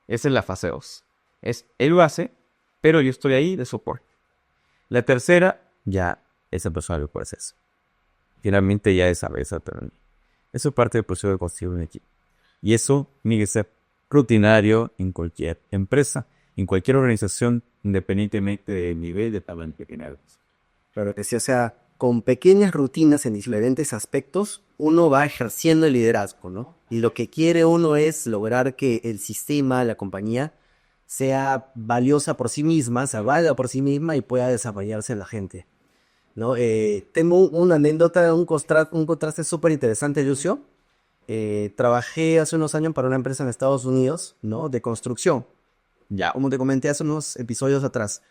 A: Esa es la fase 2. Él lo hace, pero yo estoy ahí de soporte. La tercera, ya esa persona lo puede hacer. Finalmente ya esa vez. Eso es parte del proceso de construir un equipo. Y eso tiene que ser rutinario en cualquier empresa, en cualquier organización, independientemente del nivel de tamaño que tenga.
B: Claro que sí, o sea, con pequeñas rutinas en diferentes aspectos, uno va ejerciendo el liderazgo, ¿no? Y lo que quiere uno es lograr que el sistema, la compañía, sea valiosa por sí misma, se valga por sí misma y pueda desarrollarse en la gente, ¿no? Tengo una anécdota, un contraste súper interesante, Lucio. trabajé hace unos años para una empresa en Estados Unidos, ¿no? De construcción. Ya, como te comenté hace unos episodios atrás.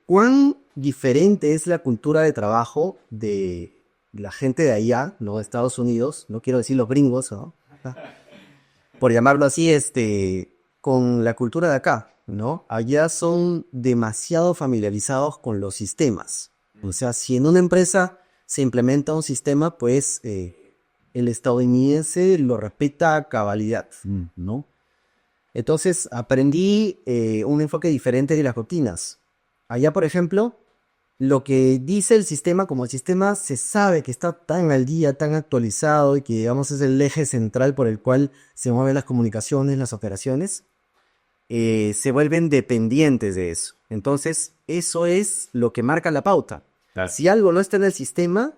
B: ¿Cuán diferente es la cultura de trabajo de la gente de allá, ¿no? De Estados Unidos, no quiero decir los gringos, ¿no? Por llamarlo así, con la cultura de acá, ¿no? Allá son demasiado familiarizados con los sistemas. O sea, si en una empresa se implementa un sistema, pues el estadounidense lo respeta a cabalidad, ¿no? Entonces aprendí un enfoque diferente de las rutinas. Allá, por ejemplo, lo que dice el sistema, como el sistema se sabe que está tan al día, tan actualizado y que digamos es el eje central por el cual se mueven las comunicaciones, las operaciones, se vuelven dependientes de eso. Entonces, eso es lo que marca la pauta.
A: Claro.
B: Si algo no está en el sistema,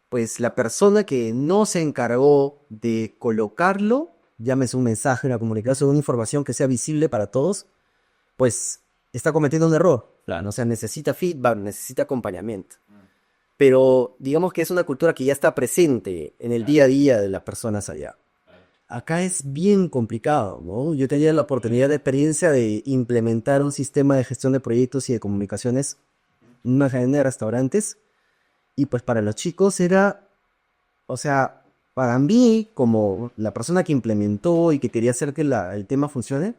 B: pues la persona que no se encargó de colocarlo, llámese un mensaje, una comunicación, una información que sea visible para todos, pues está cometiendo un error. Claro. O sea, necesita feedback, necesita acompañamiento. Pero digamos que es una cultura que ya está presente en el día a día de las personas allá. Acá es bien complicado, ¿no? Yo tenía la oportunidad de experiencia de implementar un sistema de gestión de proyectos y de comunicaciones en una cadena de restaurantes. Y pues para los chicos era, o sea, para mí, como la persona que implementó y que quería hacer que el tema funcione,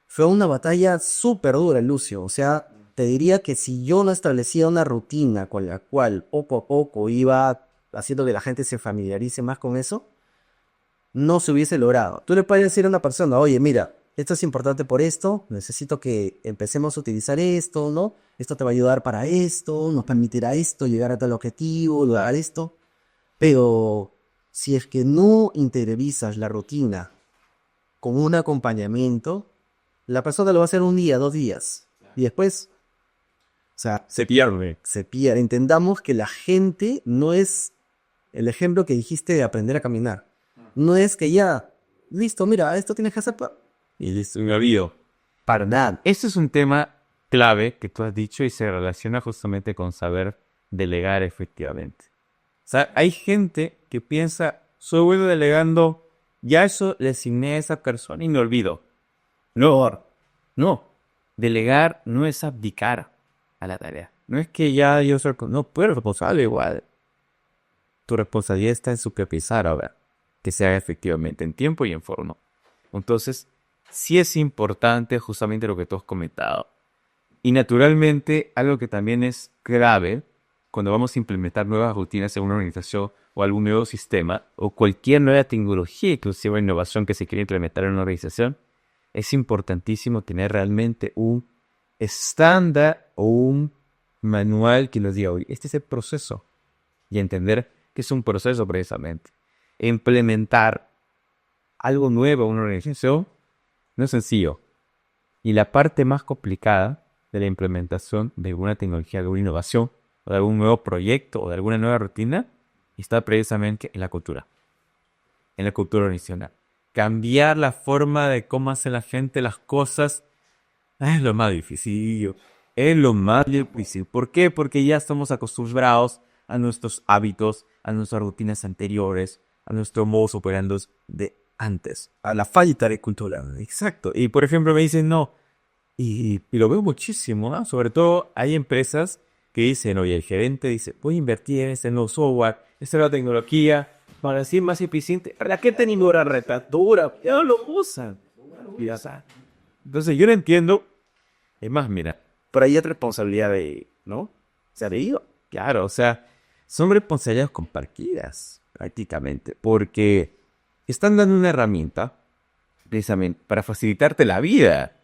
B: fue una batalla súper dura, Lucio. O sea, te diría que si yo no establecía una rutina con la cual poco a poco iba haciendo que la gente se familiarice más con eso, no se hubiese logrado. Tú le puedes decir a una persona, oye, mira, esto es importante por esto, necesito que empecemos a utilizar esto, ¿no? Esto te va a ayudar para esto, nos permitirá esto, llegar a tal objetivo, lograr esto. Pero si es que no interiorizas la rutina con un acompañamiento, la persona lo va a hacer un día, 2 días. Y después, o sea,
A: Se pierde.
B: se pierde. Entendamos que la gente no es el ejemplo que dijiste de aprender a caminar. No es que ya, listo, mira, esto tienes que hacer.
A: Y listo, me olvido.
B: Para nada.
A: Este es un tema clave que tú has dicho y se relaciona justamente con saber delegar efectivamente. O sea, hay gente que piensa, soy bueno delegando, ya eso le asigné a esa persona y me olvido. No. Delegar no es abdicar a la tarea. No es que ya yo soy... No, tú eres responsable igual. Tu responsabilidad está en supervisar ahora que se haga efectivamente en tiempo y en forma. Entonces, sí es importante justamente lo que tú has comentado. Y naturalmente, algo que también es clave cuando vamos a implementar nuevas rutinas en una organización o algún nuevo sistema o cualquier nueva tecnología, inclusive innovación que se quiera implementar en una organización, es importantísimo tener realmente un estándar o un manual que nos diga, oye, este es el proceso. Y entender que es un proceso precisamente. Implementar algo nuevo en una organización no es sencillo. Y la parte más complicada de la implementación de alguna tecnología, de alguna innovación, o de algún nuevo proyecto, o de alguna nueva rutina, está precisamente en la cultura organizacional. Cambiar la forma de cómo hace la gente las cosas es lo más difícil. Es lo más difícil. ¿Por qué? Porque ya estamos acostumbrados a nuestros hábitos, a nuestras rutinas anteriores, a nuestro modus operandi de antes. A la falta de cultura. Exacto. Y por ejemplo me dicen, no. Y lo veo muchísimo, ¿no? Sobre todo hay empresas que dicen, oye, el gerente dice, voy a invertir en este nuevo software, esta nueva tecnología, para ser más eficiente. ¿La que tengo una retadura? Ya no lo usan. Y ya está. Entonces yo no entiendo. Es más, mira, por ahí hay responsabilidad de, ¿no? ¿Se ha leído? Claro, o sea, son responsabilidades compartidas, prácticamente, porque están dando una herramienta, precisamente, para facilitarte la vida,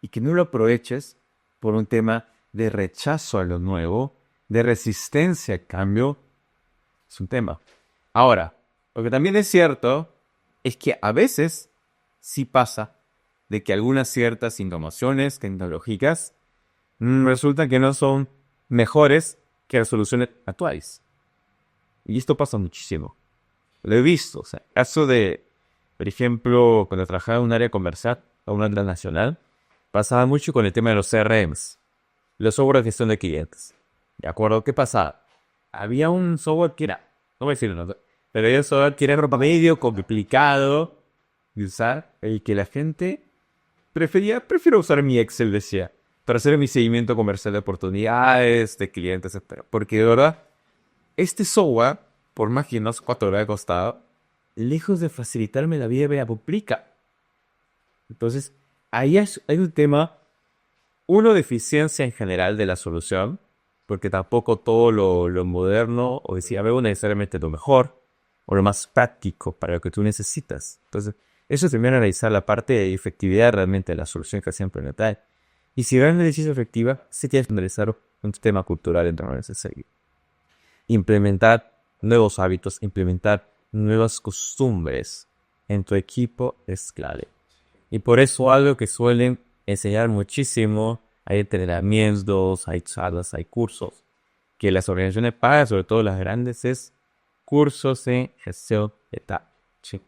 A: y que no lo aproveches por un tema de rechazo a lo nuevo, de resistencia al cambio, es un tema. Ahora, lo que también es cierto es que a veces sí pasa de que algunas ciertas innovaciones tecnológicas resultan que no son mejores que las soluciones actuales. Y esto pasa muchísimo. Lo he visto. O sea, caso de, por ejemplo, cuando trabajaba en un área comercial o una transnacional, pasaba mucho con el tema de los CRMs, los software de gestión de clientes. ¿De acuerdo? ¿Qué pasaba? Había un software que era, no voy a decirlo, no, Pero eso tiene medio complicado de usar, el que la gente prefiero usar mi Excel, decía, para hacer mi seguimiento comercial de oportunidades, de clientes, etc. Porque de verdad, este software, por más que no sé cuánto le haya costado, lejos de facilitarme la vida, me la complica. Entonces, ahí hay un tema, uno, de eficiencia en general de la solución, porque tampoco todo lo moderno o decía, veo necesariamente lo mejor o lo más práctico para lo que tú necesitas. Entonces, eso también analizar la parte de efectividad realmente de la solución que hacen implementar. Y si realmente es efectiva, sí tienes que analizar un tema cultural dentro de necesario. Implementar nuevos hábitos, implementar nuevas costumbres en tu equipo es clave. Y por eso algo que suelen enseñar muchísimo, hay entrenamientos, hay charlas, hay cursos, que las organizaciones pagan, sobre todo las grandes, es cursos en gestión de talento. ¿Sí?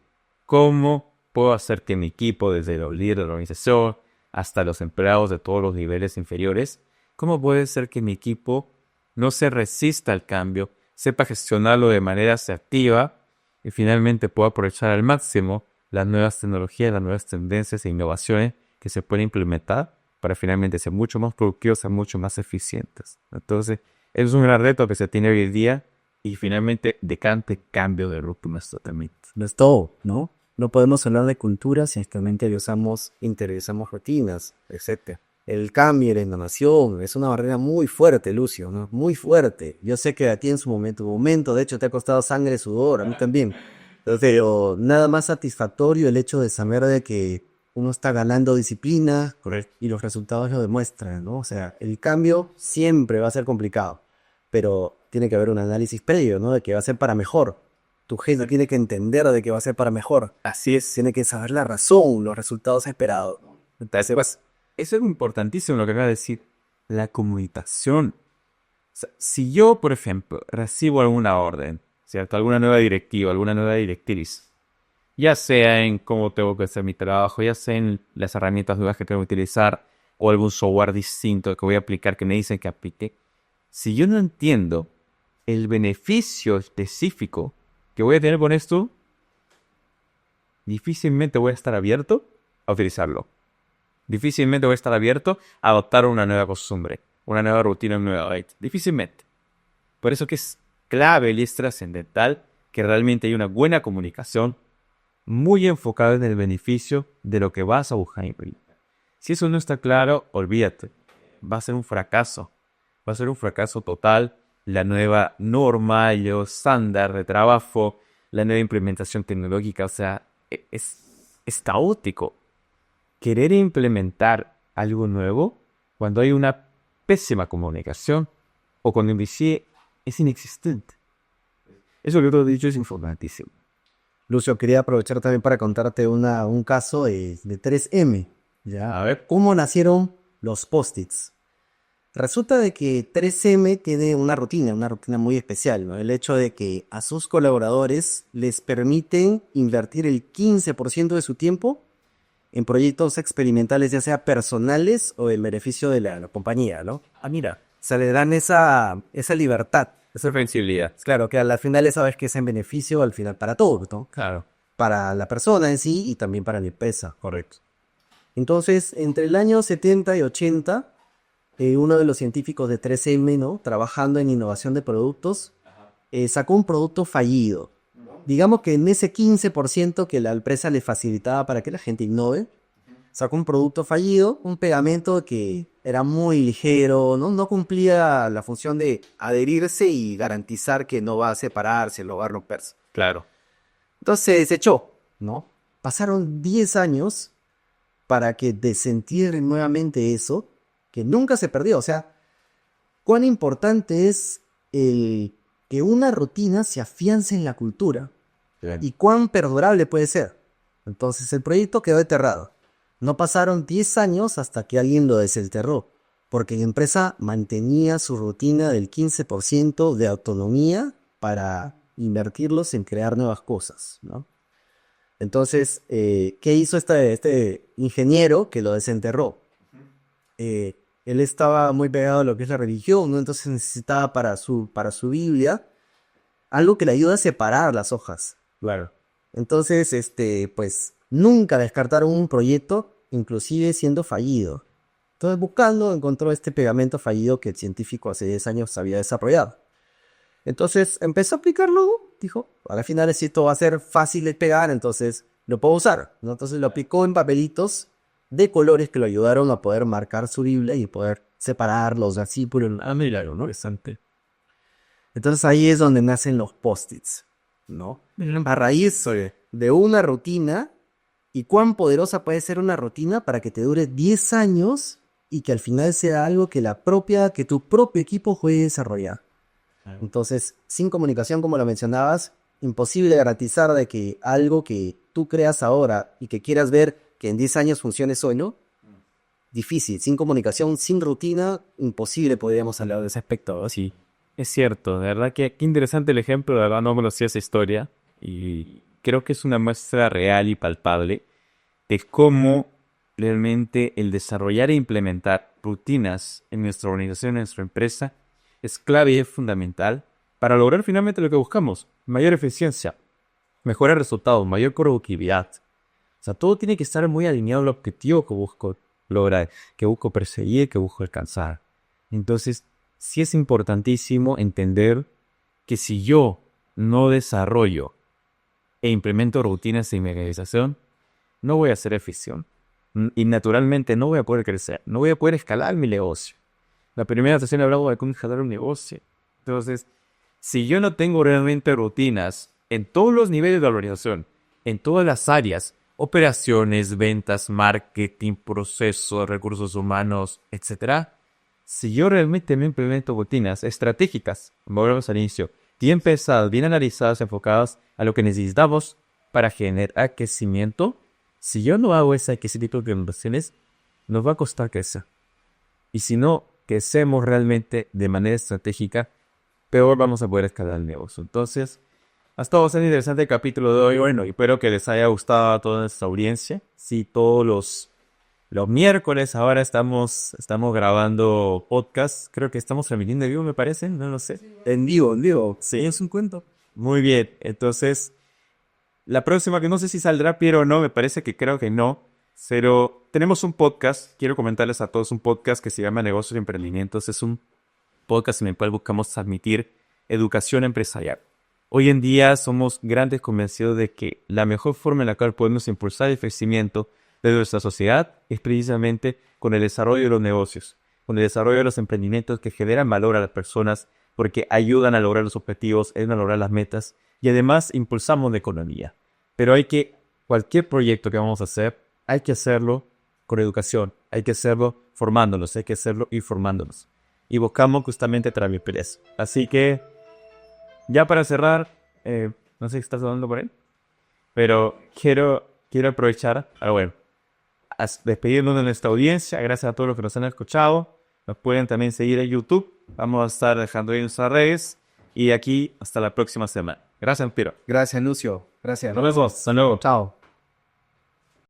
A: ¿Cómo puedo hacer que mi equipo, desde los líderes de la organización hasta los empleados de todos los niveles inferiores, cómo puede ser que mi equipo no se resista al cambio, sepa gestionarlo de manera asertiva y finalmente pueda aprovechar al máximo las nuevas tecnologías, las nuevas tendencias e innovaciones que se pueden implementar para finalmente ser mucho más productivos, ser mucho más eficientes? Entonces, es un gran reto que se tiene hoy en día y finalmente decante cambio de rutinas totalmente.
B: No es todo, ¿no? No podemos hablar de cultura si actualmente interiorizamos rutinas, etc. El cambio, la innovación, es una barrera muy fuerte, Lucio, ¿no? Muy fuerte. Yo sé que a ti en su momento, de hecho, te ha costado sangre y sudor, a mí también. Pero nada más satisfactorio el hecho de saber de que uno está ganando disciplina. Correcto. Y los resultados lo demuestran, ¿no? O sea, el cambio siempre va a ser complicado, pero tiene que haber un análisis previo, ¿no? De que va a ser para mejor. Tu jefe tiene que entender de que va a ser para mejor. Así es. Tiene que saber la razón, los resultados esperados.
A: Entonces, pues, eso es importantísimo lo que acaba de decir. La comunicación. O sea, si yo, por ejemplo, recibo alguna orden, ¿cierto? Alguna nueva directiva, alguna nueva directriz, ya sea en cómo tengo que hacer mi trabajo, ya sea en las herramientas nuevas que tengo que utilizar, o algún software distinto que voy a aplicar que me dicen que aplique, si yo no entiendo el beneficio específico que voy a tener con esto, difícilmente voy a estar abierto a utilizarlo. Difícilmente voy a estar abierto a adoptar una nueva costumbre, una nueva rutina, un nuevo hábito. Difícilmente. Por eso que es clave y es trascendental que realmente haya una buena comunicación muy enfocada en el beneficio de lo que vas a buscar implementar. Si eso no está claro, olvídate. Va a ser un fracaso. Va a ser un fracaso total. La nueva norma, el nuevo estándar de trabajo, la nueva implementación tecnológica, o sea, es caótico. Querer implementar algo nuevo cuando hay una pésima comunicación o cuando inicie es inexistente. Eso que tú has dicho es importantísimo.
B: Lucio, quería aprovechar también para contarte un caso de 3M. ¿Ya?
A: A ver.
B: ¿Cómo nacieron los post-its? Resulta de que 3M tiene una rutina muy especial, ¿no? El hecho de que a sus colaboradores les permiten invertir el 15% de su tiempo en proyectos experimentales, ya sea personales o en beneficio de la compañía, ¿no?
A: Ah, mira.
B: O sea, le dan esa libertad.
A: Esa flexibilidad.
B: Claro, que al final sabes que es en beneficio al final para todos, ¿no?
A: Claro.
B: Para la persona en sí y también para la empresa.
A: Correcto.
B: Entonces, entre el año 70 y 80, uno de los científicos de 3M, ¿no? Trabajando en innovación de productos, sacó un producto fallido. Digamos que en ese 15% que la empresa le facilitaba para que la gente innove, sacó un producto fallido, un pegamento que era muy ligero, no cumplía la función de adherirse y garantizar que no va a separarse, no va a romperse.
A: Claro.
B: Entonces se desechó, ¿no? Pasaron 10 años para que desentierren nuevamente eso, que nunca se perdió. O sea, cuán importante es que una rutina se afiance en la cultura. Bien. Y cuán perdurable puede ser. Entonces el proyecto quedó enterrado. No pasaron 10 años hasta que alguien lo desenterró, porque la empresa mantenía su rutina del 15% de autonomía para invertirlos en crear nuevas cosas, ¿no? Entonces, ¿qué hizo este ingeniero que lo desenterró? Él estaba muy pegado a lo que es la religión, ¿no? Entonces necesitaba para su Biblia algo que le ayuda a separar las hojas.
A: Claro.
B: Entonces, pues, nunca descartaron un proyecto, inclusive siendo fallido. Entonces, buscando, encontró este pegamento fallido que el científico hace 10 años había desarrollado. Entonces, empezó a aplicarlo, dijo, a la final esto va a ser fácil de pegar, entonces lo puedo usar, ¿no? Entonces lo aplicó en papelitos de colores que lo ayudaron a poder marcar su Biblia y poder separarlos así por el...
A: Mira, ¿no? Interesante.
B: Entonces ahí es donde nacen los post-its, ¿no? A raíz de una rutina, y cuán poderosa puede ser una rutina para que te dure 10 años y que al final sea algo que tu propio equipo puede desarrollar. Entonces, sin comunicación, como lo mencionabas, imposible garantizar de que algo que tú creas ahora y que quieras ver que en 10 años funcione solo, difícil. Sin comunicación, sin rutina, imposible podríamos hablar de ese aspecto, ¿no?
A: Sí, es cierto. De verdad que qué interesante el ejemplo. De verdad no conocía esa historia. Y creo que es una muestra real y palpable de cómo realmente el desarrollar e implementar rutinas en nuestra organización, en nuestra empresa, es clave y es fundamental para lograr finalmente lo que buscamos: mayor eficiencia, mejores resultados, mayor productividad. O sea, todo tiene que estar muy alineado al objetivo que busco lograr, que busco perseguir, que busco alcanzar. Entonces, sí es importantísimo entender que si yo no desarrollo e implemento rutinas de mecanización, no voy a ser eficiente. Y naturalmente no voy a poder crecer, no voy a poder escalar mi negocio. La primera sesión hablamos de cómo escalar un negocio. Entonces, si yo no tengo realmente rutinas en todos los niveles de la organización, en todas las áreas, operaciones, ventas, marketing, procesos, recursos humanos, etc. Si yo realmente me implemento rutinas estratégicas, volvemos al inicio, bien pensadas, bien analizadas, enfocadas a lo que necesitamos para generar crecimiento, si yo no hago ese tipo de inversiones, nos va a costar crecer. Y si no crecemos realmente de manera estratégica, peor vamos a poder escalar el negocio. Entonces, ha estado bastante interesante el capítulo de hoy. Bueno, y espero que les haya gustado a toda nuestra audiencia. Sí, todos los miércoles ahora estamos grabando podcast. Creo que estamos transmitiendo en vivo, me parece. No lo sé.
B: En vivo.
A: Sí, es un cuento. Muy bien. Entonces, la próxima, que no sé si saldrá Piero o no, me parece que creo que no. Pero tenemos un podcast, quiero comentarles a todos, un podcast que se llama Negocios y Emprendimientos. Es un podcast en el cual buscamos transmitir educación empresarial. Hoy en día somos grandes convencidos de que la mejor forma en la cual podemos impulsar el crecimiento de nuestra sociedad es precisamente con el desarrollo de los negocios, con el desarrollo de los emprendimientos que generan valor a las personas porque ayudan a lograr los objetivos, ayudan a lograr las metas y además impulsamos la economía. Pero cualquier proyecto que vamos a hacer, hay que hacerlo con educación, hay que hacerlo formándonos, hay que hacerlo informándonos. Y buscamos justamente transmitir eso. Así que, ya para cerrar, no sé si estás hablando por él, pero quiero aprovechar, despedirnos de nuestra audiencia. Gracias a todos los que nos han escuchado. Nos pueden también seguir en YouTube. Vamos a estar dejando ahí nuestras redes. Y aquí hasta la próxima semana. Gracias, Piro.
B: Gracias, Lucio. Gracias.
A: Nos vemos. Hasta luego.
B: Chao.